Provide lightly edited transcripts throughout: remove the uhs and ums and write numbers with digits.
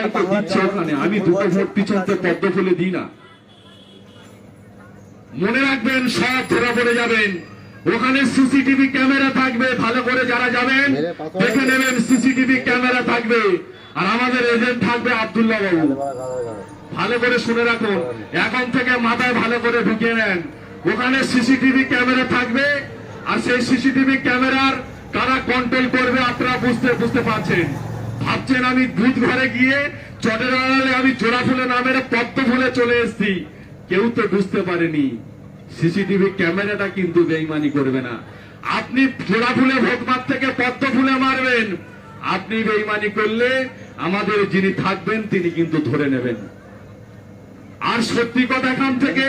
সবাইকে দিচ্ছে ওখানে, আমি দুটো ভোট পিছনতে পদ্ম ফুলে দিই না। মনে রাখবেন, সব ধরা পড়ে যাবেন। ওখানে সিসিটিভি ক্যামেরা থাকবে, ভালো করে যারা যাবেন দেখে নেবেন, সিসিটিভি ক্যামেরা থাকবে। আর আমাদের এজেন্ট থাকবে আব্দুল্লাহ বাবু, ভালো করে শুনে রাখুন, এখন থেকে মাথায় ভালো করে ঢুকিয়ে নেন। ওখানে সিসিটিভি ক্যামেরা থাকবে, আর সেই সিসিটিভি ক্যামেরার কারা কন্ট্রোল করবে আপনারা বুঝতে পারছেন। ভাবছেন আমি বুথ ঘরে গিয়ে চটের আড়ালে আমি জোড়া ফুলে নামের পদ্ম ফুলে চলে এসেছি, কেউ তো বুঝতে পারেনি। সিসিটিভি ক্যামেরাটা কিন্তু বেইমানি করবে না। আপনি জোড়া ফুলে ভোট মার থেকে পদ্ম ফুলে মারবেন, আপনি বেইমানি করলে আমাদের যিনি থাকবেন তিনি কিন্তু ধরে নেবেন। আর সত্যি কথা, এখান থেকে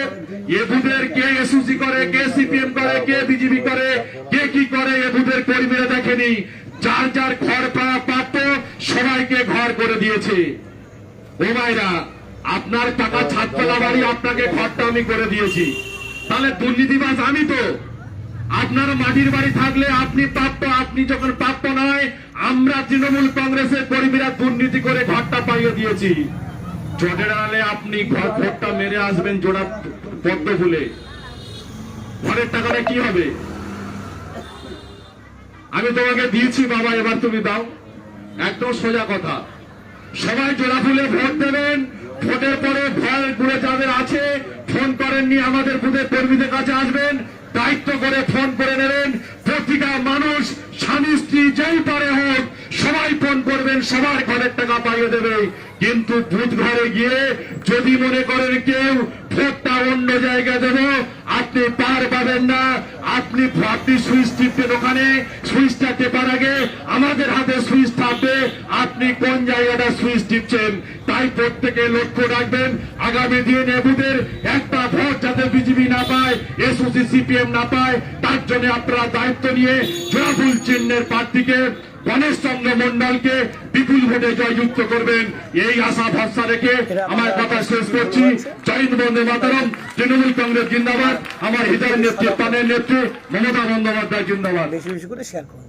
এ বুথের কে এসইউসি করে, কে সিপিএম করে, কে বিজেপি করে, কে কি করে, এ বুথের কর্মীরা দেখেনি। যার যার ঘর প্রাপ্ত সবাইকে ঘর করে দিয়েছে। ও ভাইরা, আপনার টাকা ছাদতলা বাড়ি, আপনাকে ঘরটা আমি করে দিয়েছি, তাহলে দুর্নীতিবাজ আমি তো। আপনার মাটির বাড়ি থাকলে আপনি প্রাপ্য, আপনি যখন প্রাপ্য নয়, আমরা তৃণমূল কংগ্রেসের কর্মীরা দুর্নীতি করে ঘরটা পাইয়ে দিয়েছি। চটের আড়ালে আপনি ঘরটা মেরে আসবেন জোড়া পদ্ম ফুলে, ঘরের টাকাটা কি হবে? আমি তোমাকে দিয়েছি বাবা, এবার তুমি দাও। একদম সোজা কথা। সবাই জোড়া ফুলে ভোট দেবেন। ভোটের পরে ভয় ঘুরে যাদের আছে, ফোন করেননি, আমাদের বুথের কর্মীদের কাছে আসবেন, দায়িত্ব করে ফোন করে নেবেন। প্রতিটা মানুষ, স্বামী স্ত্রী যেই পারে হোক, সবাই ফোন করবেন, সবার ঘরের টাকা পাইয়ে দেবে। কিন্তু বুথ ঘরে গিয়ে যদি মনে করেন কেউ ভোটটা অন্য জায়গায় দেব, আপনি পার পাবেন না। আপনি সুইচ টিপবেন, ওখানে সুইচটা টেপার আগে আমাদের হাতে সুইচ থাকবে, আপনি কোন জায়গাটা সুইচ টিপছেন। তাই প্রত্যেকে লক্ষ্য রাখবেন, আগামী দিন এ বুথের একটা ভোট যাতে বিজেপি না পায়, এসওসি সিপিএম না পায়, তার জন্য আপনারা দায়িত্ব নিয়ে জোড়াফুল চিহ্নের প্রার্থীকে গণেশ চন্দ্র মন্ডলকে বিপুল ভোটে জয়যুক্ত করবেন, এই আশা ভরসা রেখে আমার কথা শেষ করছি। জয় হিন্দ, বন্দে মাতরম। তৃণমূল কংগ্রেস জিন্দাবাদ। আমার হৃদয়ের নেত্রী, প্রাণের নেত্রী মমতা বন্দ্যোপাধ্যায় জিন্দাবাদ। বেশি বেশি করে শেয়ার করুন।